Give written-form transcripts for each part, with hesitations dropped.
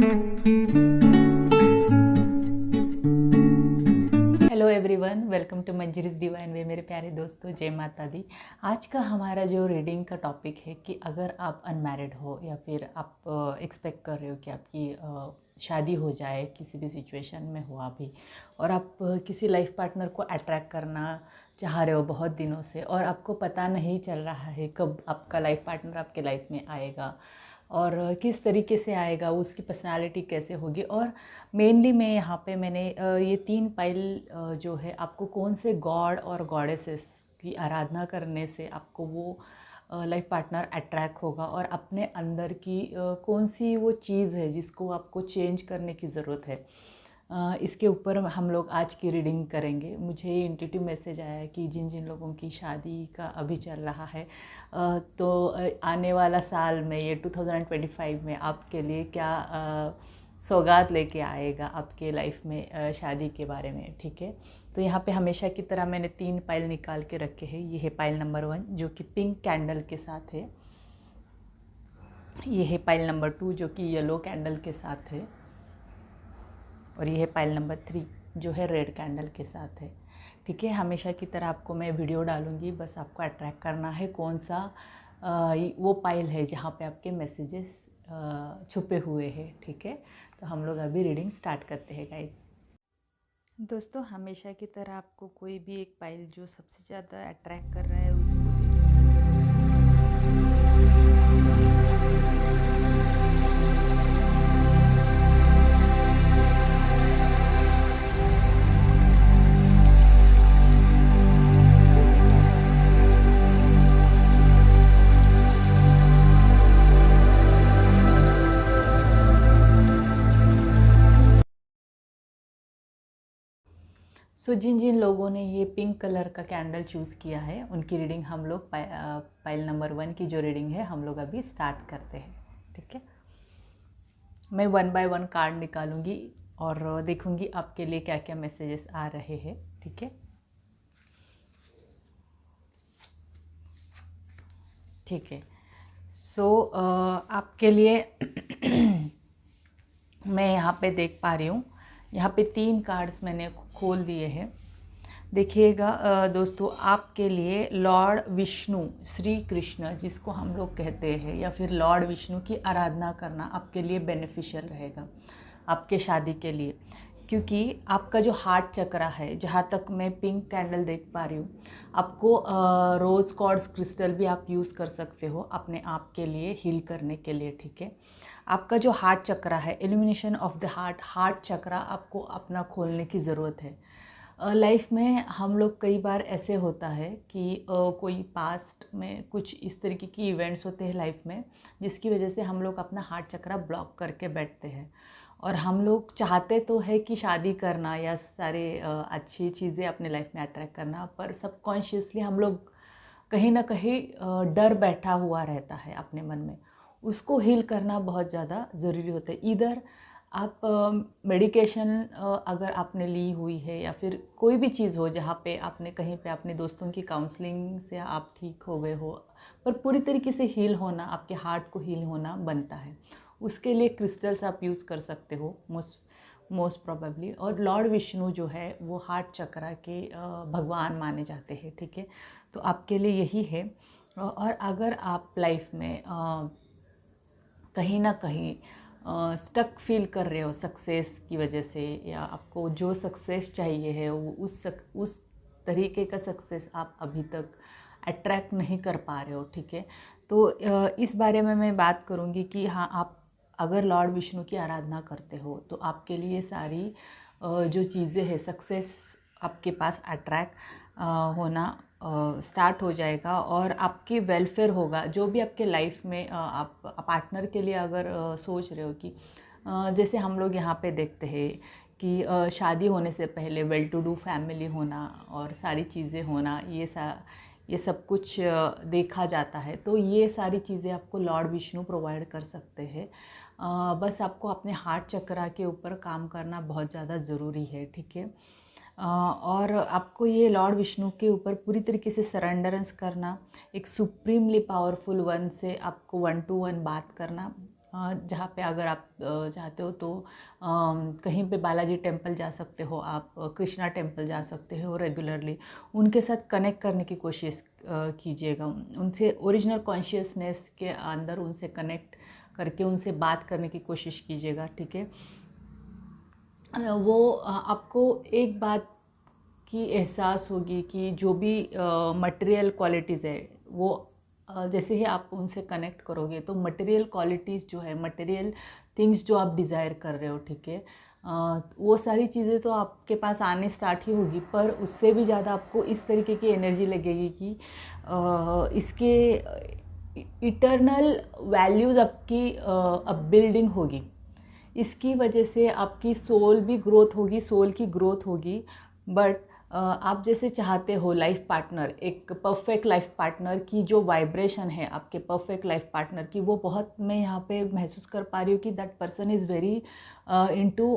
Hello everyone, welcome to Manjari's divine way. मेरे प्यारे दोस्तों, जय माता दी। आज का हमारा जो रीडिंग का टॉपिक है कि अगर आप अनमैरिड हो या फिर आप एक्सपेक्ट कर रहे हो कि आपकी शादी हो जाए, किसी भी सिचुएशन में हो अभी, और आप किसी लाइफ पार्टनर को अट्रैक्ट करना चाह रहे हो बहुत दिनों से, और आपको पता नहीं चल रहा है कब आपका लाइफ पार्टनर आपके लाइफ में आएगा और किस तरीके से आएगा, उसकी पर्सनालिटी कैसे होगी। और मेनली मैं यहाँ पे मैंने ये 3 पाइल जो है, आपको कौन से गॉड और गॉडेसेस की आराधना करने से आपको वो लाइफ पार्टनर अट्रैक्ट होगा, और अपने अंदर की कौन सी वो चीज़ है जिसको आपको चेंज करने की ज़रूरत है, इसके ऊपर हम लोग आज की रीडिंग करेंगे। मुझे इंट्यूटिव मैसेज आया है कि जिन जिन लोगों की शादी का अभी चल रहा है, तो आने वाला साल में, ये 2025 में आपके लिए क्या सौगात लेके आएगा आपके लाइफ में शादी के बारे में। ठीक है, तो यहाँ पे हमेशा की तरह मैंने 3 पाइल निकाल के रखे हैं। ये है पाइल नंबर 1 जो कि पिंक कैंडल के साथ है। ये है पाइल नंबर 2 जो कि येलो कैंडल के साथ है। और ये है पाइल नंबर 3 जो है रेड कैंडल के साथ है। ठीक है, हमेशा की तरह आपको मैं वीडियो डालूंगी, बस आपको अट्रैक्ट करना है कौन सा वो पाइल है जहाँ पे आपके मैसेजेस छुपे हुए हैं। ठीक है, तो हम लोग अभी रीडिंग स्टार्ट करते हैं गाइज। दोस्तों, हमेशा की तरह आपको कोई भी एक पाइल जो सबसे ज़्यादा अट्रैक्ट कर रहा है उसको देखने की जिन जिन लोगों ने ये पिंक कलर का कैंडल चूज़ किया है उनकी रीडिंग हम लोग पाइल नंबर 1 की जो रीडिंग है हम लोग अभी स्टार्ट करते हैं। ठीक है, मैं 1 बाय 1 कार्ड निकालूंगी और देखूंगी आपके लिए क्या क्या मैसेजेस आ रहे हैं। ठीक है, ठीक है। आपके लिए मैं यहाँ पे देख पा रही हूँ, यहाँ पे 3 कार्ड्स मैंने खोल दिए हैं। देखिएगा दोस्तों, आपके लिए लॉर्ड विष्णु, श्री कृष्ण जिसको हम लोग कहते हैं, या फिर लॉर्ड विष्णु की आराधना करना आपके लिए बेनिफिशियल रहेगा आपके शादी के लिए। क्योंकि आपका जो हार्ट चक्रा है, जहाँ तक मैं पिंक कैंडल देख पा रही हूँ, आपको रोज़ क्वार्ट्ज क्रिस्टल भी आप यूज़ कर सकते हो अपने आप के लिए हील करने के लिए। ठीक है, आपका जो हार्ट चक्रा है, इल्यूमिनेशन ऑफ द हार्ट चक्रा आपको अपना खोलने की ज़रूरत है। लाइफ में हम लोग कई बार ऐसे होता है कि कोई पास्ट में कुछ इस तरीके की इवेंट्स होते हैं लाइफ में, जिसकी वजह से हम लोग अपना हार्ट चक्रा ब्लॉक करके बैठते हैं। और हम लोग चाहते तो है कि शादी करना या सारे अच्छी चीज़ें अपने लाइफ में अट्रैक्ट करना, पर सबकॉन्शियसली हम लोग कहीं ना कहीं डर बैठा हुआ रहता है अपने मन में। उसको हील करना बहुत ज़्यादा ज़रूरी होता है। इधर आप मेडिकेशन अगर आपने ली हुई है, या फिर कोई भी चीज़ हो जहाँ पे आपने कहीं पे अपने दोस्तों की काउंसलिंग से आप ठीक हो गए हो, पर पूरी तरीके से हील होना, आपके हार्ट को हील होना बनता है। उसके लिए क्रिस्टल्स आप यूज़ कर सकते हो मोस्ट प्रोबेबली। और लॉर्ड विष्णु जो है वो हार्ट चक्रा के भगवान माने जाते हैं। ठीक है, तो आपके लिए यही है। और अगर आप लाइफ में कहीं ना कहीं स्टक फील कर रहे हो सक्सेस की वजह से, या आपको जो सक्सेस चाहिए है वो उस तरीके का सक्सेस आप अभी तक अट्रैक्ट नहीं कर पा रहे हो। ठीक है, तो इस बारे में मैं बात करूँगी कि हाँ, आप अगर लॉर्ड विष्णु की आराधना करते हो तो आपके लिए सारी जो चीज़ें हैं, सक्सेस आपके पास अट्रैक्ट होना स्टार्ट हो जाएगा, और आपकी वेलफेयर होगा। जो भी आपके लाइफ में आप पार्टनर के लिए अगर सोच रहे हो कि जैसे हम लोग यहाँ पे देखते हैं कि शादी होने से पहले वेल टू डू फैमिली होना और सारी चीज़ें होना, ये सब कुछ देखा जाता है। तो ये सारी चीज़ें आपको लॉर्ड विष्णु प्रोवाइड कर सकते हैं। बस आपको अपने हार्ट चक्रा के ऊपर काम करना बहुत ज़्यादा ज़रूरी है। ठीक है, और आपको ये लॉर्ड विष्णु के ऊपर पूरी तरीके से सरेंडरेंस करना, एक सुप्रीमली पावरफुल वन से आपको 1 to 1 बात करना, जहाँ पे अगर आप चाहते हो तो कहीं पे बालाजी टेम्पल जा सकते हो, आप कृष्णा टेम्पल जा सकते हो रेगुलरली। उनके साथ कनेक्ट करने की कोशिश कीजिएगा, उनसे ओरिजिनल कॉन्शियसनेस के अंदर उनसे कनेक्ट करके उनसे बात करने की कोशिश कीजिएगा, ठीक है। वो आपको एक बात की एहसास होगी कि जो भी मटेरियल क्वालिटीज़ है वो जैसे ही आप उनसे कनेक्ट करोगे तो मटेरियल क्वालिटीज़ जो है, मटेरियल थिंग्स जो आप डिज़ायर कर रहे हो, ठीक है, वो सारी चीज़ें तो आपके पास आने स्टार्ट ही होगी, पर उससे भी ज़्यादा आपको इस तरीके की एनर्जी लगेगी कि इसके इटर्नल वैल्यूज़ आपकी अब बिल्डिंग होगी। इसकी वजह से आपकी सोल भी ग्रोथ होगी, सोल की ग्रोथ होगी। बट आप जैसे चाहते हो लाइफ पार्टनर, एक परफेक्ट लाइफ पार्टनर की जो वाइब्रेशन है आपके परफेक्ट लाइफ पार्टनर की, वो बहुत मैं यहाँ पे महसूस कर पा रही हूँ कि that person is very into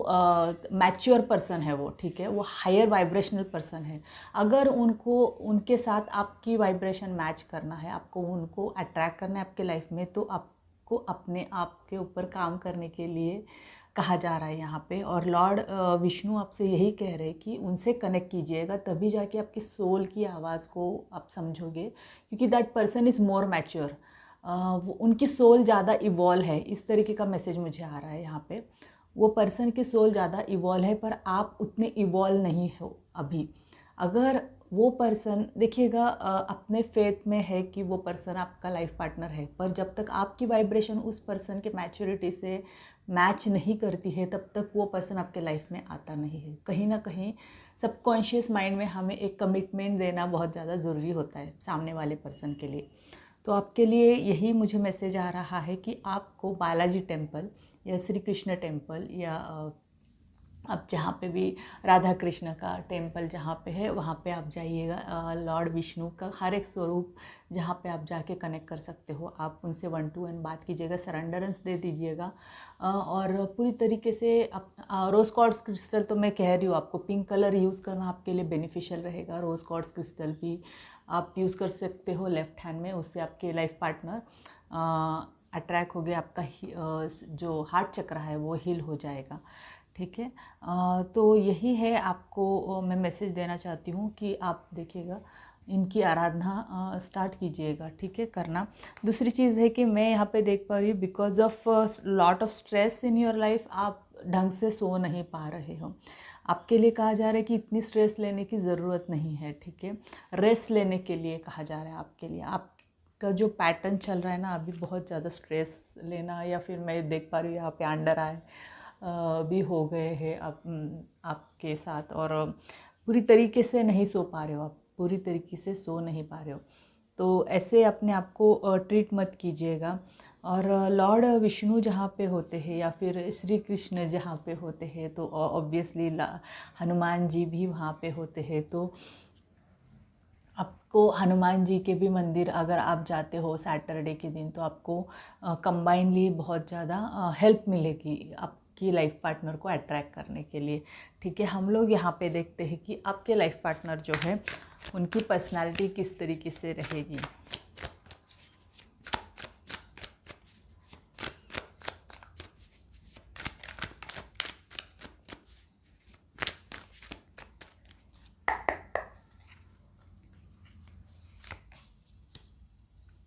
mature person है वो, ठीक है, वो हायर वाइब्रेशनल पर्सन है। अगर उनको उनके साथ आपकी वाइब्रेशन मैच करना है, आपको उनको अट्रैक्ट करना है आपके लाइफ में, तो आपको अपने आप के ऊपर काम करने के लिए कहा जा रहा है यहाँ पे। और लॉर्ड विष्णु आपसे यही कह रहे हैं कि उनसे कनेक्ट कीजिएगा, तभी जाके आपकी सोल की आवाज़ को आप समझोगे, क्योंकि that person is more mature. उनकी सोल ज़्यादा इवॉल्व है, इस तरीके का मैसेज मुझे आ रहा है यहाँ पे। वो पर्सन की सोल ज़्यादा इवॉल्व है, पर आप उतने इवॉल्व नहीं हो अभी। अगर वो पर्सन देखिएगा अपने फेथ में है कि वो पर्सन आपका लाइफ पार्टनर है, पर जब तक आपकी वाइब्रेशन उस पर्सन के मैच्योरिटी से मैच नहीं करती है, तब तक वो पर्सन आपके लाइफ में आता नहीं है। कहीं ना कहीं सबकॉन्शियस माइंड में हमें एक कमिटमेंट देना बहुत ज़्यादा ज़रूरी होता है सामने वाले पर्सन के लिए। तो आपके लिए यही मुझे मैसेज आ रहा है कि आपको बालाजी टेम्पल या श्री कृष्ण टेम्पल या अब जहाँ पे भी राधा कृष्ण का टेम्पल जहाँ पे है वहाँ पे आप जाइएगा। लॉर्ड विष्णु का हर एक स्वरूप जहाँ पे आप जाके कनेक्ट कर सकते हो, आप उनसे 1 to 1 बात कीजिएगा, सरेंडरेंस दे दीजिएगा। और पूरी तरीके से रोज़ क्वार्ट्ज क्रिस्टल तो मैं कह रही हूँ आपको पिंक कलर यूज़ करना आपके लिए बेनिफिशियल रहेगा। रोज़ क्वार्ट्ज क्रिस्टल भी आप यूज़ कर सकते हो लेफ़्ट हैंड में, उससे आपके लाइफ पार्टनर अट्रैक्ट हो गया, आपका जो हार्ट चक्र है वो हील हो जाएगा, ठीक है। तो यही है, आपको मैं मैसेज देना चाहती हूँ कि आप देखिएगा, इनकी आराधना स्टार्ट कीजिएगा, ठीक है, करना। दूसरी चीज़ है कि मैं यहाँ पे देख पा रही हूँ because of lot of stress in your life आप ढंग से सो नहीं पा रहे हो। आपके लिए कहा जा रहा है कि इतनी स्ट्रेस लेने की ज़रूरत नहीं है, ठीक है, रेस्ट लेने के लिए कहा जा रहा है आपके लिए। आपका जो पैटर्न चल रहा है ना अभी, बहुत ज़्यादा स्ट्रेस लेना, या फिर मैं देख पा रही हूँ यहाँ पे अंडर आए भी हो गए हैं आपके साथ, और पूरी तरीके से नहीं सो पा रहे हो, आप पूरी तरीके से सो नहीं पा रहे हो। तो ऐसे अपने आप को ट्रीट मत कीजिएगा। और लॉर्ड विष्णु जहाँ पे होते हैं या फिर श्री कृष्ण जहाँ पे होते हैं, तो ऑब्वियसली हनुमान जी भी वहाँ पे होते हैं। तो आपको हनुमान जी के भी मंदिर अगर आप जाते हो सैटरडे के दिन, तो आपको कंबाइनली बहुत ज़्यादा हेल्प मिलेगी आपकी लाइफ पार्टनर को अट्रैक्ट करने के लिए, ठीक है। हम लोग यहाँ पे देखते हैं कि आपके लाइफ पार्टनर जो है उनकी पर्सनालिटी किस तरीके से रहेगी।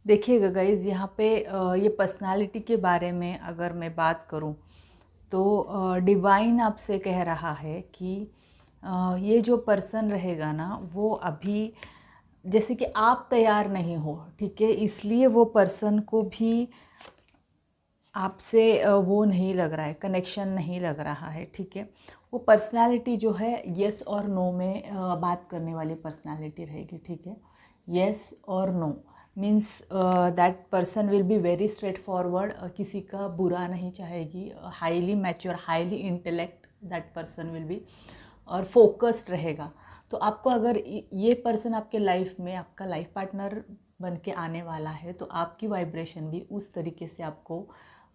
देखिएगा गाइज़, यहाँ पे ये पर्सनालिटी के बारे में अगर मैं बात करूँ तो डिवाइन आपसे कह रहा है कि ये जो पर्सन रहेगा ना, वो अभी जैसे कि आप तैयार नहीं हो, ठीक है, इसलिए वो पर्सन को भी आपसे वो नहीं लग रहा है, कनेक्शन नहीं लग रहा है, ठीक है। वो पर्सनालिटी जो है येस और नो में बात करने वाली पर्सनालिटी रहेगी, ठीक है। येस और no means that person will be very straightforward, किसी का बुरा नहीं चाहेगी, highly mature, highly intellect that person will be, और फोकस्ड रहेगा। तो आपको अगर ये पर्सन आपके लाइफ में आपका लाइफ पार्टनर बन के आने वाला है, तो आपकी वाइब्रेशन भी उस तरीके से आपको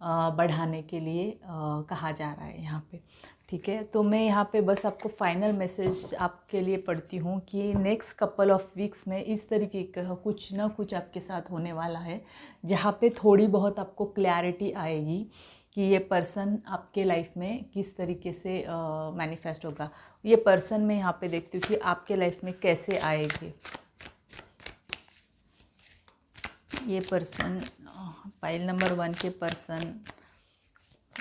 बढ़ाने के लिए कहा जा रहा है यहाँ पे, ठीक है। तो मैं यहाँ पे बस आपको फाइनल मैसेज आपके लिए पढ़ती हूँ कि नेक्स्ट कपल ऑफ वीक्स में इस तरीके का कुछ ना कुछ आपके साथ होने वाला है, जहाँ पे थोड़ी बहुत आपको क्लैरिटी आएगी कि ये पर्सन आपके लाइफ में किस तरीके से मैनिफेस्ट होगा। ये पर्सन मैं यहाँ पे देखती हूँ कि आपके लाइफ में कैसे आएगी। ये पर्सन, पाइल नंबर 1 के पर्सन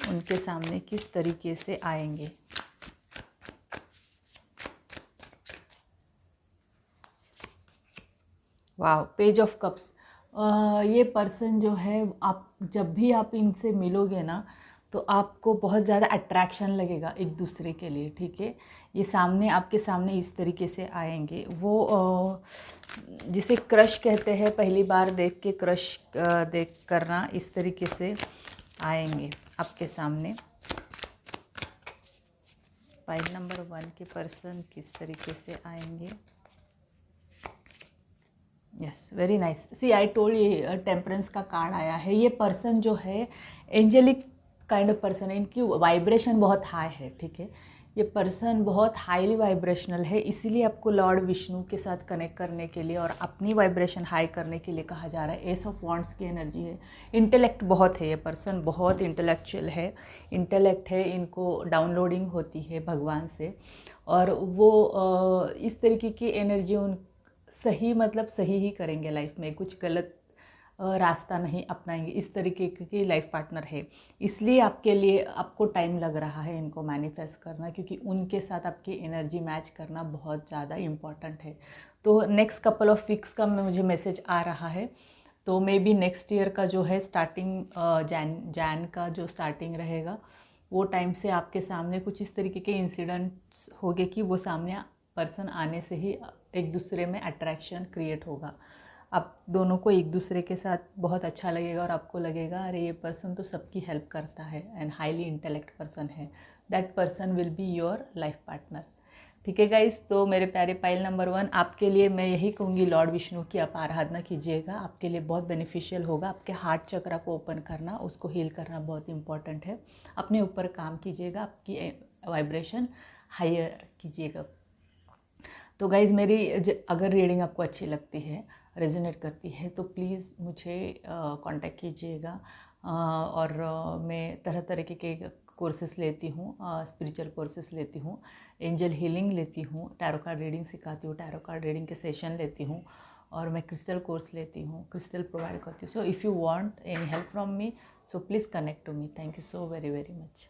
उनके सामने किस तरीके से आएंगे। वाह, पेज ऑफ कप्स। ये पर्सन जो है, आप जब भी आप इनसे मिलोगे ना तो आपको बहुत ज़्यादा अट्रैक्शन लगेगा एक दूसरे के लिए, ठीक है। ये सामने आपके सामने इस तरीके से आएंगे। वो जिसे क्रश कहते हैं, पहली बार देख के क्रश देख करना, इस तरीके से आएंगे आपके सामने। पाइल नंबर 1 के पर्सन किस तरीके से आएंगे। Yes, very nice. See I told, ये टेम्परेंस का कार्ड आया है। ये पर्सन जो है एंजेलिक काइंड ऑफ पर्सन है, इनकी वाइब्रेशन बहुत हाई है, ठीक है। ये पर्सन बहुत हाईली वाइब्रेशनल है, इसीलिए आपको लॉर्ड विष्णु के साथ कनेक्ट करने के लिए और अपनी वाइब्रेशन हाई करने के लिए कहा जा रहा है। एस ऑफ वॉन्ड्स की एनर्जी है। इंटेलेक्ट बहुत है, ये पर्सन बहुत इंटेलेक्चुअल है, इंटेलेक्ट है, इनको डाउनलोडिंग होती है भगवान से, और वो इस तरीके की एनर्जी उन सही, मतलब सही ही करेंगे लाइफ में, कुछ गलत रास्ता नहीं अपनाएंगे। इस तरीके की लाइफ पार्टनर है, इसलिए आपके लिए आपको टाइम लग रहा है इनको मैनिफेस्ट करना, क्योंकि उनके साथ आपकी एनर्जी मैच करना बहुत ज़्यादा इम्पॉर्टेंट है। तो नेक्स्ट कपल ऑफ वीक्स का मुझे मैसेज आ रहा है। तो मे बी नेक्स्ट ईयर का जो है स्टार्टिंग, जैन का जो स्टार्टिंग रहेगा, वो टाइम से आपके सामने कुछ इस तरीके के इंसिडेंट्स होंगे कि वो सामने पर्सन आने से ही एक दूसरे में अट्रैक्शन क्रिएट होगा। आप दोनों को एक दूसरे के साथ बहुत अच्छा लगेगा और आपको लगेगा अरे ये पर्सन तो सबकी हेल्प करता है एंड हाईली इंटेलेक्ट पर्सन है। That person will be your life partner, ठीक है गाइस। तो मेरे प्यारे पाइल नंबर 1, आपके लिए मैं यही कहूँगी, लॉर्ड विष्णु की आप आराधना कीजिएगा, आपके लिए बहुत बेनिफिशियल होगा। आपके हार्ट चक्रा को ओपन करना, उसको हील करना बहुत इंपॉर्टेंट है। अपने ऊपर काम कीजिएगा, आपकी वाइब्रेशन हायर कीजिएगा। तो गाइज़, मेरी अगर रीडिंग आपको अच्छी लगती है, रेजोनेट करती है, तो प्लीज़ मुझे कांटेक्ट कीजिएगा। और मैं तरह तरह के कोर्सेस लेती हूँ, स्पिरिचुअल कोर्सेस लेती हूँ, एंजल हीलिंग लेती हूँ, टैरो कार्ड रीडिंग सिखाती हूँ, टैरो कार्ड रीडिंग के सेशन लेती हूँ, और मैं क्रिस्टल कोर्स लेती हूँ, क्रिस्टल प्रोवाइड करती हूँ। So if you want any help from me, so please connect to me. Thank you so very very much.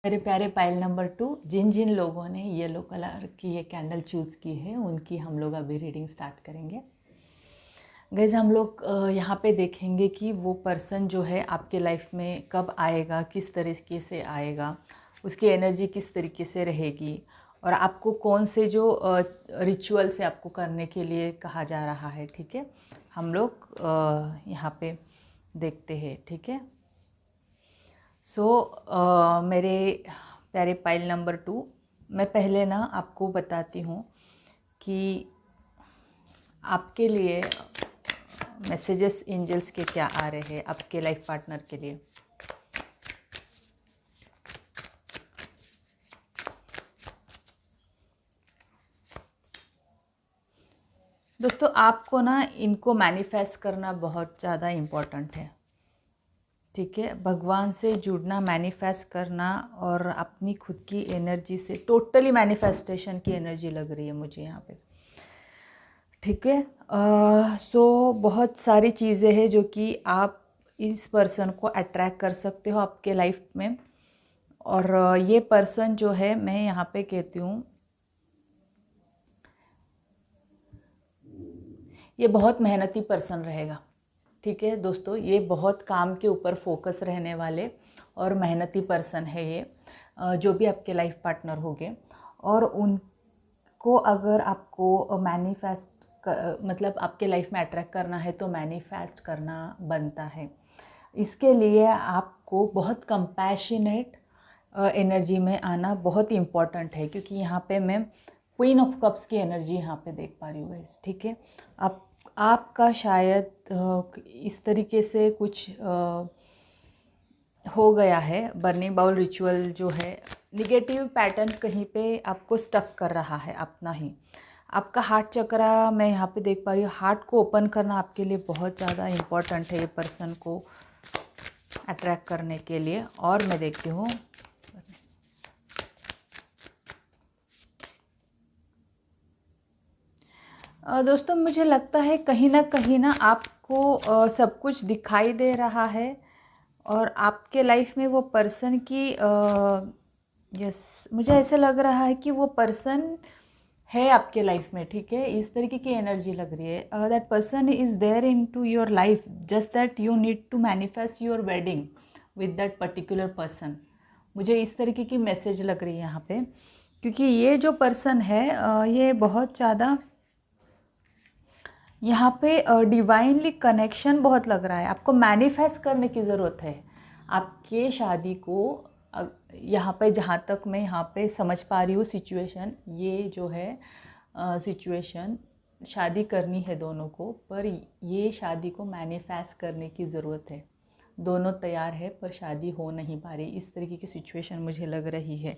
मेरे प्यारे पाइल नंबर 2, जिन जिन लोगों ने येलो कलर की ये कैंडल चूज़ की है, उनकी हम लोग अभी रीडिंग स्टार्ट करेंगे। गाइस, हम लोग यहाँ पे देखेंगे कि वो पर्सन जो है आपके लाइफ में कब आएगा, किस तरीके से आएगा, उसकी एनर्जी किस तरीके से रहेगी, और आपको कौन से जो रिचुअल से आपको करने के लिए कहा जा रहा है, ठीक है। हम लोग यहाँ पे देखते हैं, ठीक है। सो मेरे प्यारे पाइल नंबर 2, मैं पहले ना आपको बताती हूँ कि आपके लिए मैसेजेस एंजल्स के क्या आ रहे हैं आपके लाइफ पार्टनर के लिए। दोस्तों, आपको ना इनको मैनिफेस्ट करना बहुत ज़्यादा इम्पोर्टेंट है, ठीक है। भगवान से जुड़ना, मैनिफेस्ट करना, और अपनी खुद की एनर्जी से टोटली मैनिफेस्टेशन की एनर्जी लग रही है मुझे यहाँ पे, ठीक है। सो बहुत सारी चीज़ें हैं जो कि आप इस पर्सन को अट्रैक्ट कर सकते हो आपके लाइफ में। और ये पर्सन जो है, मैं यहाँ पे कहती हूँ, ये बहुत मेहनती पर्सन रहेगा, ठीक है दोस्तों। ये बहुत काम के ऊपर फोकस रहने वाले और मेहनती पर्सन है ये, जो भी आपके लाइफ पार्टनर होंगे। और उनको अगर आपको मैनिफेस्ट मतलब आपके लाइफ में अट्रैक्ट करना है तो मैनिफेस्ट करना बनता है। इसके लिए आपको बहुत कंपैशनेट एनर्जी में आना बहुत इम्पॉर्टेंट है, क्योंकि यहाँ पे मैं क्वीन ऑफ कप्स की एनर्जी यहाँ पे देख पा रही हूँ गाइस, ठीक है। आपका शायद इस तरीके से कुछ हो गया है। बर्निंग बाउल रिचुअल जो है, निगेटिव पैटर्न कहीं पे आपको स्टक कर रहा है अपना ही। आपका हार्ट चक्रा मैं यहाँ पे देख पा रही हूँ, हार्ट को ओपन करना आपके लिए बहुत ज़्यादा इम्पोर्टेंट है ये पर्सन को अट्रैक्ट करने के लिए। और मैं देखती हूँ दोस्तों, मुझे लगता है कहीं ना आपको सब कुछ दिखाई दे रहा है और आपके लाइफ में वो पर्सन की यस, मुझे ऐसे लग रहा है कि वो पर्सन है आपके लाइफ में, ठीक है। इस तरीके की एनर्जी लग रही है। That person is there in to your life, just that you need to manifest your wedding with that particular person. मुझे इस तरीके की मैसेज लग रही है यहाँ पे, क्योंकि ये जो पर्सन है ये बहुत ज़्यादा यहाँ पे डिवाइनली कनेक्शन बहुत लग रहा है। आपको मैनिफेस्ट करने की ज़रूरत है आपके शादी को। यहाँ पे जहाँ तक मैं यहाँ पे समझ पा रही हूँ सिचुएशन, ये जो है सिचुएशन, शादी करनी है दोनों को, पर ये शादी को मैनिफेस्ट करने की ज़रूरत है। दोनों तैयार है पर शादी हो नहीं पा रही, इस तरीके की सिचुएशन मुझे लग रही है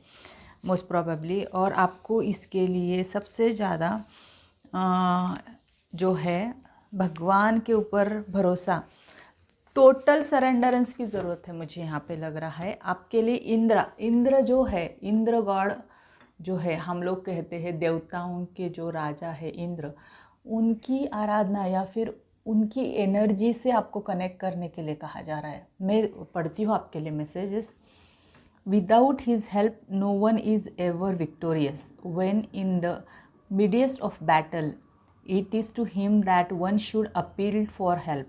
मोस्ट प्रोबेबली। और आपको इसके लिए सबसे ज़्यादा जो है भगवान के ऊपर भरोसा, टोटल सरेंडरेंस की ज़रूरत है मुझे यहाँ पे लग रहा है आपके लिए। इंद्र जो है, इंद्र गॉड जो है, हम लोग कहते हैं देवताओं के जो राजा है इंद्र, उनकी आराधना या फिर उनकी एनर्जी से आपको कनेक्ट करने के लिए कहा जा रहा है। मैं पढ़ती हूँ आपके लिए messages. Without his help no one is ever victorious when in the midst of battle it is to him that one should appeal for help.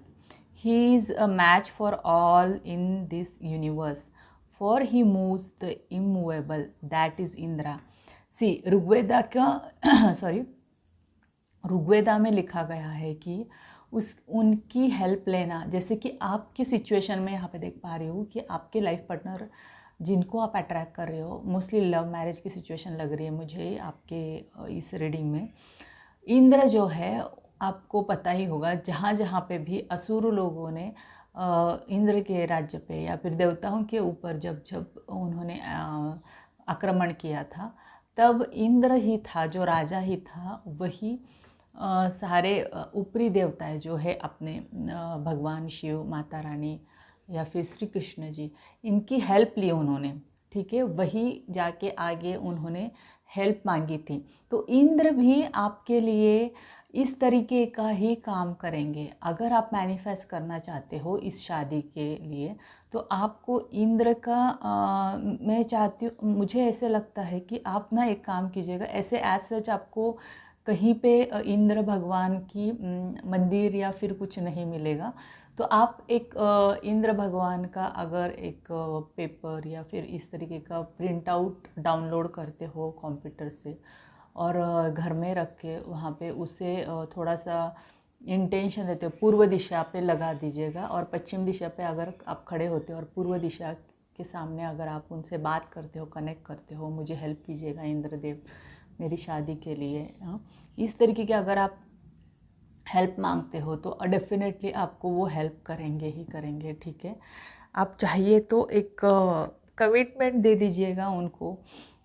He is a match for all in this universe, for he moves the immovable, that is Indra. See, Rigveda का sorry, Rigveda में लिखा गया है कि उनकी help लेना, जैसे कि आपकी सिचुएशन में यहाँ पे देख पा रही हूँ कि आपके लाइफ पार्टनर जिनको आप अट्रैक्ट कर रहे हो, मोस्टली लव मैरिज की सिचुएशन लग रही है मुझे आपके इस रीडिंग में। इंद्र जो है, आपको पता ही होगा, जहाँ जहाँ पे भी असुर लोगों ने इंद्र के राज्य पे या फिर देवताओं के ऊपर जब जब उन्होंने आक्रमण किया था, तब इंद्र ही था जो राजा ही था, वही सारे ऊपरी देवताएं जो है अपने भगवान शिव, माता रानी या फिर श्री कृष्ण जी, इनकी हेल्प ली उन्होंने, ठीक है। वही जाके आगे उन्होंने हेल्प मांगी थी। तो इंद्र भी आपके लिए इस तरीके का ही काम करेंगे। अगर आप मैनिफेस्ट करना चाहते हो इस शादी के लिए, तो आपको इंद्र का मैं चाहती हूँ, मुझे ऐसे लगता है कि आप ना एक काम कीजिएगा, ऐसे एज सच आपको कहीं पे इंद्र भगवान की मंदिर या फिर कुछ नहीं मिलेगा, तो आप एक इंद्र भगवान का अगर एक पेपर या फिर इस तरीके का प्रिंट आउट डाउनलोड करते हो कंप्यूटर से और घर में रख के वहाँ पे उसे थोड़ा सा इंटेंशन देते हो, पूर्व दिशा पे लगा दीजिएगा। और पश्चिम दिशा पे अगर आप खड़े होते हो और पूर्व दिशा के सामने अगर आप उनसे बात करते हो, कनेक्ट करते हो, मुझे हेल्प कीजिएगा इंद्रदेव मेरी शादी के लिए, इस तरीके के अगर आप हेल्प मांगते हो तो डेफिनेटली आपको वो हेल्प करेंगे ही करेंगे, ठीक है। आप चाहिए तो एक कमिटमेंट दे दीजिएगा उनको,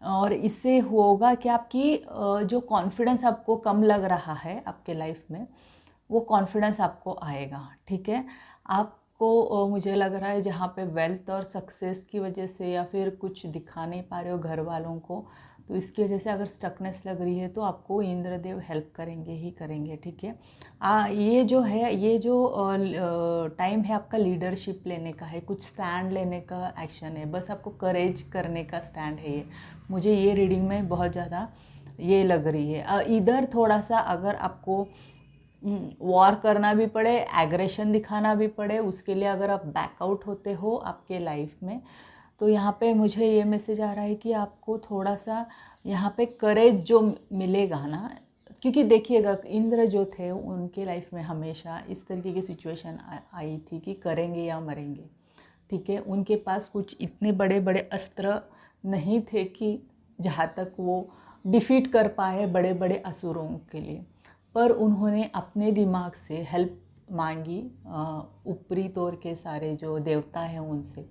और इससे होगा कि आपकी जो कॉन्फिडेंस आपको कम लग रहा है आपके लाइफ में, वो कॉन्फिडेंस आपको आएगा, ठीक है। आपको मुझे लग रहा है जहाँ पे वेल्थ और सक्सेस की वजह से या फिर कुछ दिखा नहीं पा रहे हो घर वालों को, तो इसकी वजह से अगर स्टकनेस लग रही है तो आपको इंद्रदेव हेल्प करेंगे ही करेंगे, ठीक है। ये जो है, ये जो टाइम है आपका लीडरशिप लेने का है, कुछ स्टैंड लेने का एक्शन है, बस आपको करेज करने का स्टैंड है ये, मुझे ये रीडिंग में बहुत ज़्यादा ये लग रही है। इधर थोड़ा सा अगर आपको वॉर करना भी पड़े, एग्रेशन दिखाना भी पड़े, उसके लिए अगर आप बैकआउट होते हो आपके लाइफ में, तो यहाँ पे मुझे ये मैसेज आ रहा है कि आपको थोड़ा सा यहाँ पे करेज जो मिलेगा ना, क्योंकि देखिएगा इंद्र जो थे उनके लाइफ में हमेशा इस तरीके की सिचुएशन आई थी कि करेंगे या मरेंगे, ठीक है। उनके पास कुछ इतने बड़े बड़े अस्त्र नहीं थे कि जहाँ तक वो डिफीट कर पाए बड़े बड़े असुरों के लिए, पर उन्होंने अपने दिमाग से हेल्प मांगी ऊपरी तौर के सारे जो देवता हैं उनसे,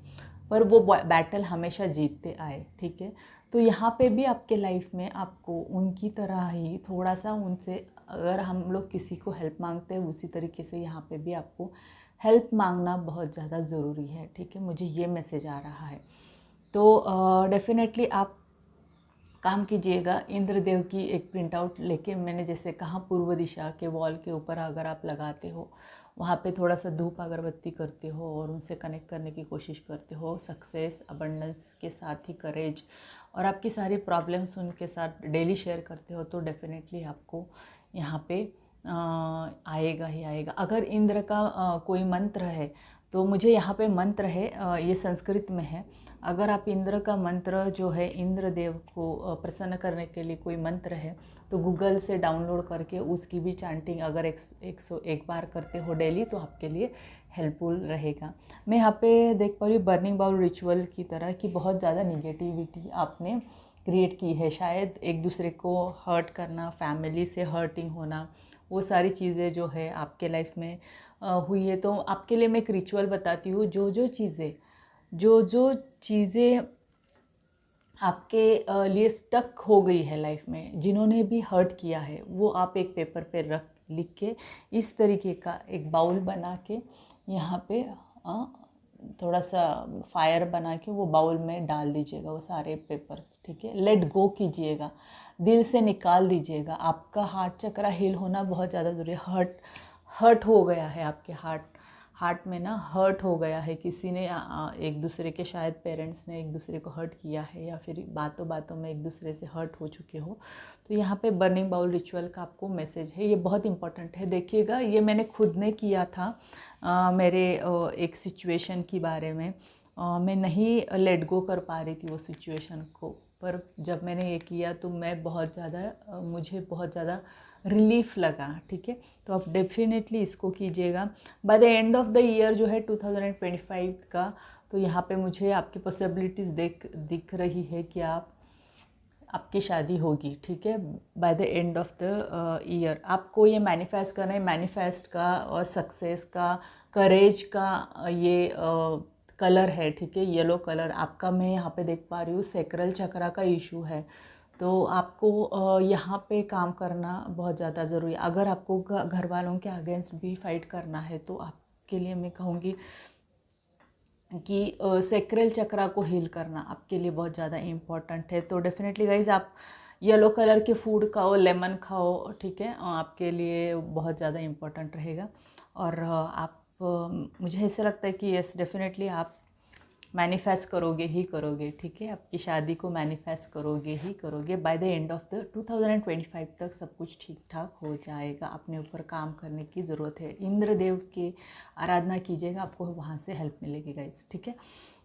पर वो बैटल हमेशा जीतते आए, ठीक है। तो यहाँ पे भी आपके लाइफ में आपको उनकी तरह ही थोड़ा सा उनसे, अगर हम लोग किसी को हेल्प मांगते हैं उसी तरीके से यहाँ पे भी आपको हेल्प मांगना बहुत ज़्यादा ज़रूरी है, ठीक है। मुझे ये मैसेज आ रहा है। तो डेफिनेटली आप काम कीजिएगा। इंद्रदेव की एक प्रिंट आउट लेके, मैंने जैसे कहा पूर्व दिशा के वॉल के ऊपर अगर आप लगाते हो, वहाँ पे थोड़ा सा धूप अगरबत्ती करते हो और उनसे कनेक्ट करने की कोशिश करते हो, सक्सेस अबंडेंस के साथ ही करेज, और आपकी सारी प्रॉब्लम्स उनके साथ डेली शेयर करते हो, तो डेफिनेटली आपको यहाँ पे आएगा ही आएगा। अगर इंद्र का कोई मंत्र है तो मुझे यहाँ पे मंत्र है, ये संस्कृत में है। अगर आप इंद्र का मंत्र जो है, इंद्र देव को प्रसन्न करने के लिए कोई मंत्र है, तो गूगल से डाउनलोड करके उसकी भी चैंटिंग अगर 101 बार करते हो डेली, तो आपके लिए हेल्पफुल रहेगा। मैं यहाँ पे देख पा रही हूँ बर्निंग बाउल रिचुअल की तरह कि बहुत ज़्यादा निगेटिविटी आपने क्रिएट की है, शायद एक दूसरे को हर्ट करना, फैमिली से हर्टिंग होना, वो सारी चीज़ें जो है आपके लाइफ में हुई है। तो आपके लिए मैं एक रिचुअल बताती हूँ। जो जो चीज़ें आपके लिए स्टक हो गई है लाइफ में, जिन्होंने भी हर्ट किया है, वो आप एक पेपर पे लिख के इस तरीके का एक बाउल बना के यहाँ पे थोड़ा सा फायर बना के वो बाउल में डाल दीजिएगा, वो सारे पेपर्स, ठीक है। लेट गो कीजिएगा, दिल से निकाल दीजिएगा। आपका हार्ट चक्रा हील होना बहुत ज़्यादा ज़रूरी है। हर्ट हो गया है आपके हार्ट में ना, हर्ट हो गया है, किसी ने एक दूसरे के, शायद पेरेंट्स ने एक दूसरे को हर्ट किया है, या फिर बातों बातों में एक दूसरे से हर्ट हो चुके हो। तो यहाँ पे बर्निंग बाउल रिचुअल का आपको मैसेज है, ये बहुत इंपॉर्टेंट है। देखिएगा, ये मैंने खुद ने किया था मेरे एक सिचुएशन के बारे में। मैं नहीं लेट गो कर पा रही थी वो सिचुएशन को, पर जब मैंने ये किया तो मैं मुझे बहुत ज़्यादा रिलीफ लगा, ठीक है। तो आप डेफिनेटली इसको कीजिएगा। By the end of the year जो है 2025 का, तो यहाँ पे मुझे आपकी पॉसिबिलिटीज़ दिख रही है कि आपकी शादी होगी, ठीक है, by the end of the year. आपको ये मैनिफेस्ट करना है, मैनिफेस्ट का और सक्सेस का, करेज का ये कलर है, ठीक है, येलो कलर आपका। मैं यहाँ पे देख पा रही हूँ सेक्रल चक्रा का इशू है, तो आपको यहाँ पे काम करना बहुत ज़्यादा ज़रूरी है। अगर आपको घर वालों के अगेंस्ट भी फाइट करना है, तो आपके लिए मैं कहूँगी कि सेक्रल चक्रा को हील करना आपके लिए बहुत ज़्यादा इम्पॉर्टेंट है। तो डेफिनेटली गाइज आप येलो कलर के फूड खाओ, लेमन खाओ, ठीक है, आपके लिए बहुत ज़्यादा इम्पॉर्टेंट रहेगा। और आप मुझे ऐसा लगता है कि यस, डेफिनेटली आप मैनिफेस्ट करोगे ही करोगे, ठीक है, आपकी शादी को मैनिफेस्ट करोगे ही करोगे। By the end of the 2025 तक सब कुछ ठीक ठाक हो जाएगा। अपने ऊपर काम करने की ज़रूरत है। इंद्र देव की आराधना कीजिएगा, आपको वहाँ से हेल्प मिलेगी गाइस, ठीक है।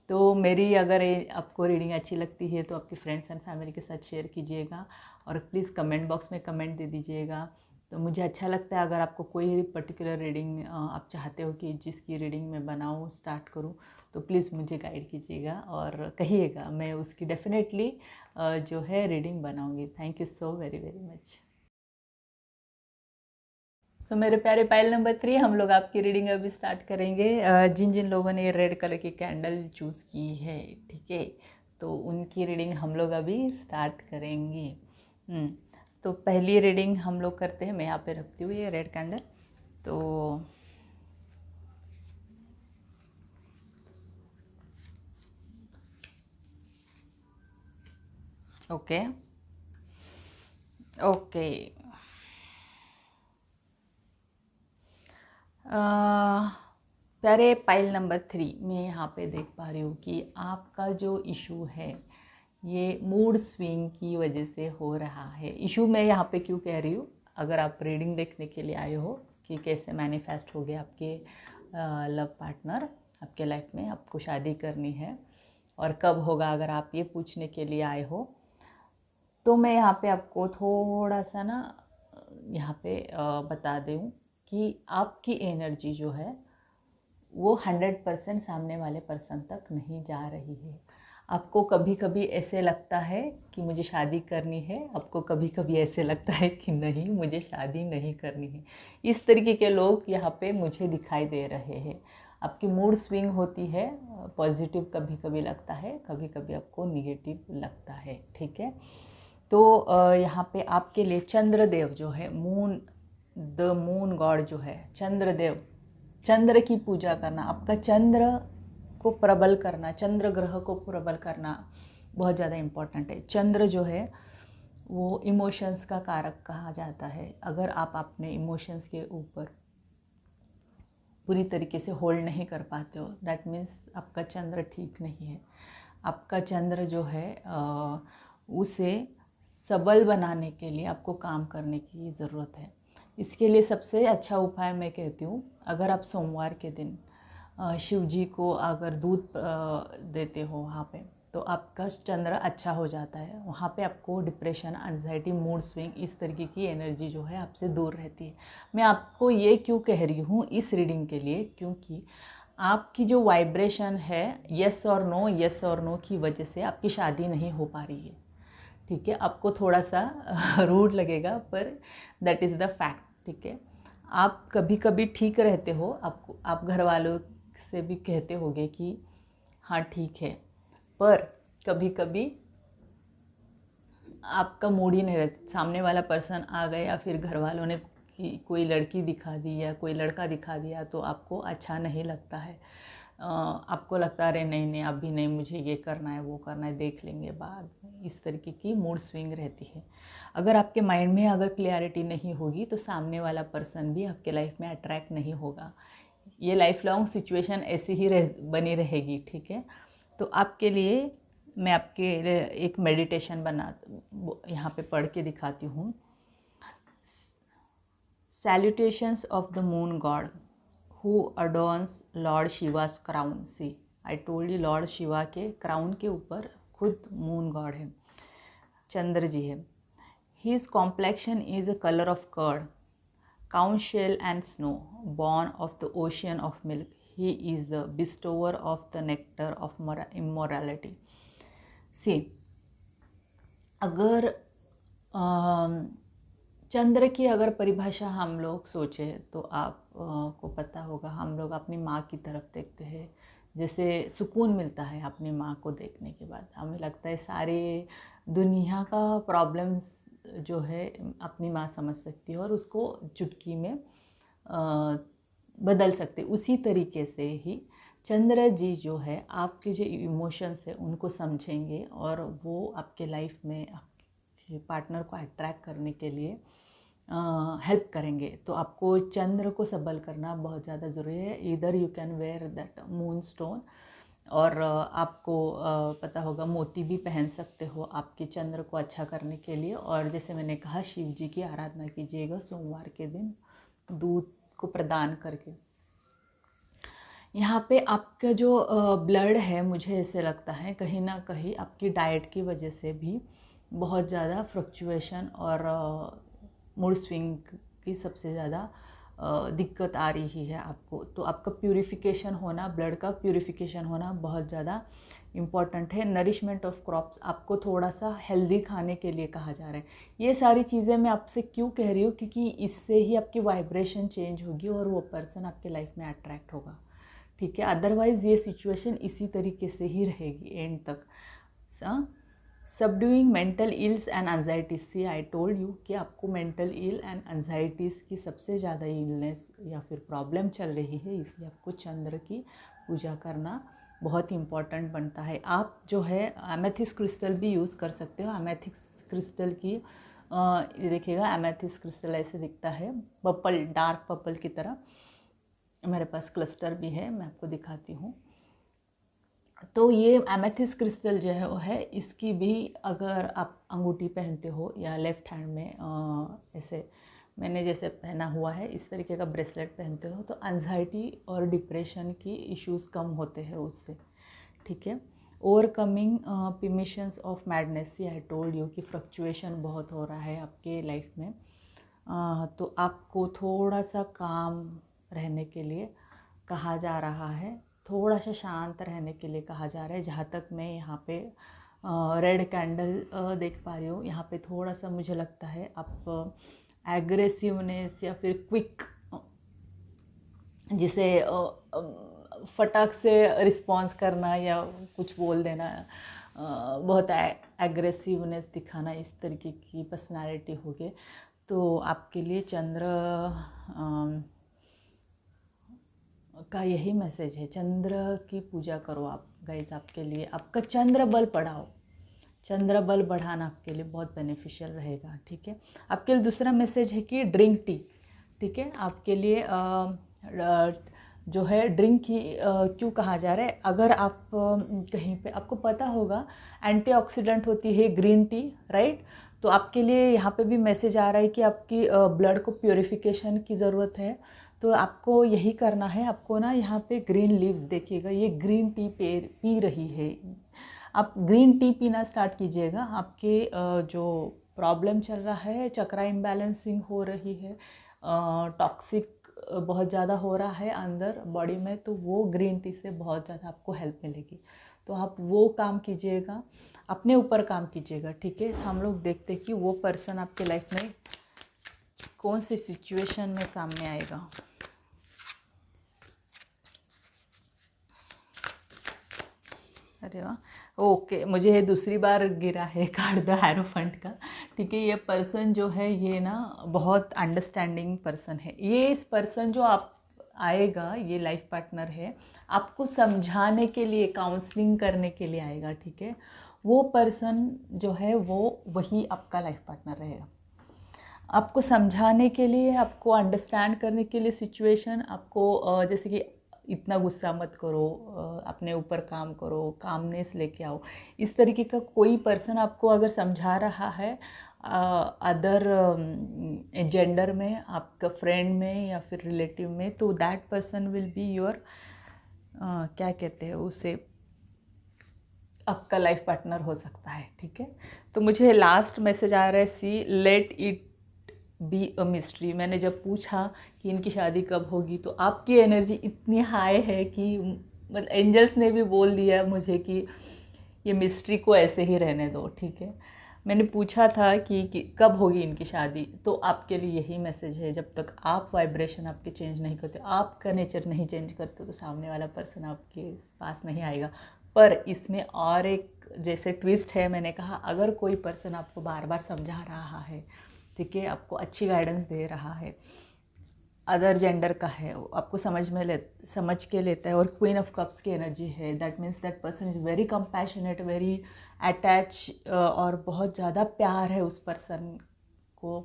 तो मेरी अगर आपको रीडिंग अच्छी लगती है तो आपके फ्रेंड्स एंड फैमिली के साथ शेयर कीजिएगा, और प्लीज़ कमेंट बॉक्स में कमेंट दे दीजिएगा। तो मुझे अच्छा लगता है अगर आपको कोई पर्टिकुलर रीडिंग आप चाहते हो कि जिसकी रीडिंग मैं बनाऊँ, स्टार्ट करूँ, तो प्लीज़ मुझे गाइड कीजिएगा और कहिएगा, मैं उसकी डेफिनेटली जो है रीडिंग बनाऊँगी। Thank you so very very much. So मेरे प्यारे पाइल नंबर 3, हम लोग आपकी रीडिंग अभी स्टार्ट करेंगे। जिन जिन लोगों ने रेड कलर की कैंडल चूज़ की है, ठीक है, तो उनकी रीडिंग हम लोग अभी स्टार्ट करेंगे। तो पहली रीडिंग हम लोग करते हैं। मैं यहाँ पे रखती हूँ ये रेड कैंडल। तो ओके ओके, प्यारे पाइल नंबर 3, मैं यहाँ पे देख पा रही हूँ कि आपका जो इशू है ये मूड स्विंग की वजह से हो रहा है। इशू मैं यहाँ पे क्यों कह रही हूँ, अगर आप रीडिंग देखने के लिए आए हो कि कैसे मैनिफेस्ट हो गया आपके लव पार्टनर आपके लाइफ में, आपको शादी करनी है और कब होगा, अगर आप ये पूछने के लिए आए हो, तो मैं यहाँ पे आपको थोड़ा सा ना यहाँ पे बता दूँ कि आपकी एनर्जी जो है वो 100% सामने वाले पर्सन तक नहीं जा रही है। आपको कभी कभी ऐसे लगता है कि मुझे शादी करनी है, आपको कभी कभी ऐसे लगता है कि नहीं, मुझे शादी नहीं करनी है। इस तरीके के लोग यहाँ पे मुझे दिखाई दे रहे हैं। आपकी मूड स्विंग होती है, पॉजिटिव कभी कभी लगता है, कभी कभी आपको निगेटिव लगता है, ठीक है। तो यहाँ पे आपके लिए चंद्रदेव जो है, द मून गॉड जो है, चंद्रदेव, चंद्र की पूजा करना, आपका चंद्र को प्रबल करना, चंद्र ग्रह को प्रबल करना बहुत ज़्यादा इम्पोर्टेंट है। चंद्र जो है वो इमोशंस का कारक कहा जाता है। अगर आप अपने इमोशंस के ऊपर पूरी तरीके से होल्ड नहीं कर पाते हो, दैट मीन्स आपका चंद्र ठीक नहीं है। आपका चंद्र जो है उसे सबल बनाने के लिए आपको काम करने की ज़रूरत है। इसके लिए सबसे अच्छा उपाय मैं कहती हूँ, अगर आप सोमवार के दिन शिव जी को अगर दूध देते हो वहाँ पे, तो आपका चंद्र अच्छा हो जाता है। वहाँ पे आपको डिप्रेशन, एंजाइटी, मूड स्विंग, इस तरीके की एनर्जी जो है आपसे दूर रहती है। मैं आपको ये क्यों कह रही हूँ इस रीडिंग के लिए, क्योंकि आपकी जो वाइब्रेशन है येस और नो की वजह से आपकी शादी नहीं हो पा रही है, ठीक है। आपको थोड़ा सा रूड लगेगा पर दैट इज़ द फैक्ट, ठीक है। आप कभी कभी ठीक रहते हो, आप घर वालों से भी कहते होगे कि हाँ ठीक है, पर कभी कभी आपका मूड ही नहीं रहता। सामने वाला पर्सन आ गया या फिर घर वालों ने कोई लड़की दिखा दी या कोई लड़का दिखा दिया तो आपको अच्छा नहीं लगता है। आपको लगता है अरे नहीं नहीं अभी नहीं, मुझे ये करना है वो करना है, देख लेंगे बाद में। इस तरीके की मूड स्विंग रहती है। अगर आपके माइंड में अगर क्लियरिटी नहीं होगी तो सामने वाला पर्सन भी आपके लाइफ में अट्रैक्ट नहीं होगा। ये लाइफ लॉन्ग सिचुएशन ऐसी ही बनी रहेगी, ठीक है। तो आपके लिए मैं आपके एक मेडिटेशन यहाँ पे पढ़ के दिखाती हूँ। Salutations of the moon god who adorns lord Shiva's crown. See I told you, lord Shiva के क्राउन के ऊपर खुद मून गॉड है, चंद्र जी है। His complexion is a colour of curd, conch shell and snow, born of the ocean of milk. He is the bestower of the nectar of immorality. See, अगर चंद्र की अगर परिभाषा हम लोग सोचें तो आप को पता होगा, हम लोग अपनी माँ की तरफ देखते हैं, जैसे सुकून मिलता है अपनी माँ को देखने के बाद। हमें लगता है सारे दुनिया का प्रॉब्लम्स जो है अपनी माँ समझ सकती है और उसको चुटकी में बदल सकते। उसी तरीके से ही चंद्र जी जो है आपके जो इमोशंस है उनको समझेंगे और वो आपके लाइफ में आपके पार्टनर को अट्रैक्ट करने के लिए हेल्प करेंगे। तो आपको चंद्र को सबल करना बहुत ज़्यादा ज़रूरी है। इधर you can wear that moon stone, और आपको पता होगा मोती भी पहन सकते हो आपके चंद्र को अच्छा करने के लिए। और जैसे मैंने कहा, शिव जी की आराधना कीजिएगा सोमवार के दिन दूध को प्रदान करके। यहाँ पे आपका जो ब्लड है, मुझे ऐसे लगता है कहीं ना कहीं आपकी डाइट की वजह से भी बहुत ज़्यादा फ्लक्चुएशन और मूड स्विंग की सबसे ज़्यादा दिक्कत आ रही है आपको। तो आपका प्यूरिफिकेशन होना, ब्लड का प्यूरिफिकेशन होना बहुत ज़्यादा इम्पॉर्टेंट है। नरिशमेंट ऑफ क्रॉप्स, आपको थोड़ा सा हेल्दी खाने के लिए कहा जा रहा है। ये सारी चीज़ें मैं आपसे क्यों कह रही हूँ, क्योंकि इससे ही आपकी वाइब्रेशन चेंज होगी और वो पर्सन आपके लाइफ में अट्रैक्ट होगा, ठीक है। अदरवाइज़ ये सिचुएशन इसी तरीके से ही रहेगी एंड तक। Subduing mental ills and anxieties. See I told you कि आपको मेंटल इल एंड एंजाइटीज़ की सबसे ज़्यादा इलनेस या फिर प्रॉब्लम चल रही है, इसलिए आपको चंद्र की पूजा करना बहुत इम्पॉर्टेंट बनता है। आप जो है एमेथिस्ट क्रिस्टल भी यूज़ कर सकते हो। एमेथिस्ट क्रिस्टल की ये देखिएगा, एमेथिस्ट क्रिस्टल ऐसे दिखता है, पर्पल, डार्क पर्पल की तरह। मेरे पास क्लस्टर भी है, मैं आपको दिखाती हूँ। तो ये एमेथिस्ट क्रिस्टल जो है वो है, इसकी भी अगर आप अंगूठी पहनते हो या लेफ़्ट हैंड में ऐसे मैंने जैसे पहना हुआ है इस तरीके का ब्रेसलेट पहनते हो, तो एंजाइटी और डिप्रेशन की इश्यूज़ कम होते हैं उससे, ठीक है। Overcoming permissions of madness. I told you कि फ्लक्चुएशन बहुत हो रहा है आपके लाइफ में, तो आपको थोड़ा सा काम रहने के लिए कहा जा रहा है, थोड़ा सा शांत रहने के लिए कहा जा रहा है। जहाँ तक मैं यहाँ पे रेड कैंडल देख पा रही हूँ, यहाँ पे थोड़ा सा मुझे लगता है आप एग्रेसिवनेस या फिर क्विक, जिसे फटाक से रिस्पॉन्स करना या कुछ बोल देना, बहुत एग्रेसिवनेस दिखाना, इस तरीके की पर्सनालिटी होगी। तो आपके लिए चंद्र का यही मैसेज है, चंद्र की पूजा करो आप गाइस। आपके लिए आपका चंद्र बल बढ़ाओ, चंद्र बल बढ़ाना आपके लिए बहुत बेनिफिशियल रहेगा, ठीक है। आपके लिए दूसरा मैसेज है कि ड्रिंक टी, ठीक है। आपके लिए जो है ड्रिंक की क्यों कहा जा रहा है, अगर आप कहीं पे आपको पता होगा एंटीऑक्सीडेंट होती है ग्रीन टी, राइट। तो आपके लिए यहाँ पे भी मैसेज आ रहा है कि आपकी ब्लड को प्योरिफिकेशन की ज़रूरत है। तो आपको यही करना है, आपको ना यहाँ पे ग्रीन लीव्स देखिएगा, ये ग्रीन टी पी रही है। आप ग्रीन टी पीना स्टार्ट कीजिएगा। आपके जो प्रॉब्लम चल रहा है, चक्रा इम्बैलेंसिंग हो रही है, टॉक्सिक बहुत ज़्यादा हो रहा है अंदर बॉडी में, तो वो ग्रीन टी से बहुत ज़्यादा आपको हेल्प मिलेगी। तो आप वो काम कीजिएगा, अपने ऊपर काम कीजिएगा, ठीक है। हम लोग देखते हैं कि वो पर्सन आपके लाइफ में कौन सी सिचुएशन में सामने आएगा। अरे वाह, ओके, मुझे दूसरी बार गिरा है कार्ड द हायरोफेंट का, ठीक है। ये पर्सन जो है ये ना बहुत अंडरस्टैंडिंग पर्सन है। ये इस पर्सन जो आप आएगा, ये लाइफ पार्टनर है, आपको समझाने के लिए, काउंसलिंग करने के लिए आएगा, ठीक है। वो पर्सन जो है वो वही आपका लाइफ पार्टनर रहेगा, आपको समझाने के लिए, आपको अंडरस्टैंड करने के लिए सिचुएशन, आपको जैसे कि इतना गुस्सा मत करो, अपने ऊपर काम करो, कामनेस लेके आओ, इस तरीके का कोई पर्सन आपको अगर समझा रहा है अदर जेंडर में, आपका फ्रेंड में या फिर रिलेटिव में, तो that person will be your क्या कहते हैं उसे, आपका लाइफ पार्टनर हो सकता है, ठीक है। तो मुझे लास्ट मैसेज आ रहा है, see let it be a mystery. मैंने जब पूछा कि इनकी शादी कब होगी, तो आपकी एनर्जी इतनी हाई है कि मतलब एंजल्स ने भी बोल दिया मुझे कि ये मिस्ट्री को ऐसे ही रहने दो, ठीक है। मैंने पूछा था कि कब होगी इनकी शादी, तो आपके लिए यही मैसेज है, जब तक आप वाइब्रेशन आपके चेंज नहीं करते, आपका नेचर नहीं चेंज करते, तो सामने वाला पर्सन आपके पास नहीं आएगा। पर इसमें और एक जैसे ट्विस्ट है, मैंने कहा अगर कोई पर्सन आपको बार बार समझा रहा है, ठीक है, आपको अच्छी गाइडेंस दे रहा है, अदर जेंडर का है, आपको समझ के लेता है, और क्वीन ऑफ कप्स की एनर्जी है, that means that person is very compassionate, very attach, और बहुत ज़्यादा प्यार है उस पर्सन को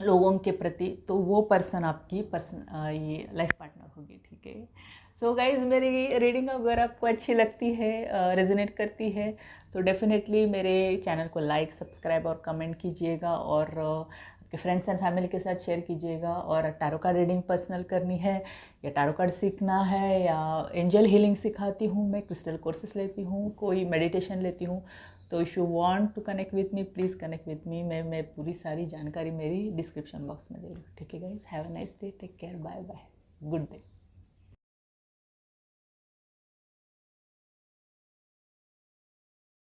लोगों के प्रति। तो वो पर्सन आपकी ये लाइफ पार्टनर होगी, ठीक है। सो गाइज़, मेरी रीडिंग अगर आपको अच्छी लगती है, रेजोनेट करती है, तो डेफिनेटली मेरे चैनल को लाइक, सब्सक्राइब और कमेंट कीजिएगा, और आपके फ्रेंड्स एंड फैमिली के साथ शेयर कीजिएगा। और टैरो कार्ड रीडिंग पर्सनल करनी है, या टैरो कार्ड सीखना है, या एंजल हीलिंग सिखाती हूँ मैं, क्रिस्टल कोर्सेस लेती हूँ, कोई मेडिटेशन लेती हूँ, तो if you want to connect with me, please connect with me. मैं पूरी सारी जानकारी मेरी डिस्क्रिप्शन बॉक्स में दे रही हूँ, ठीक है guys. Have a nice day, take care, bye bye, good day.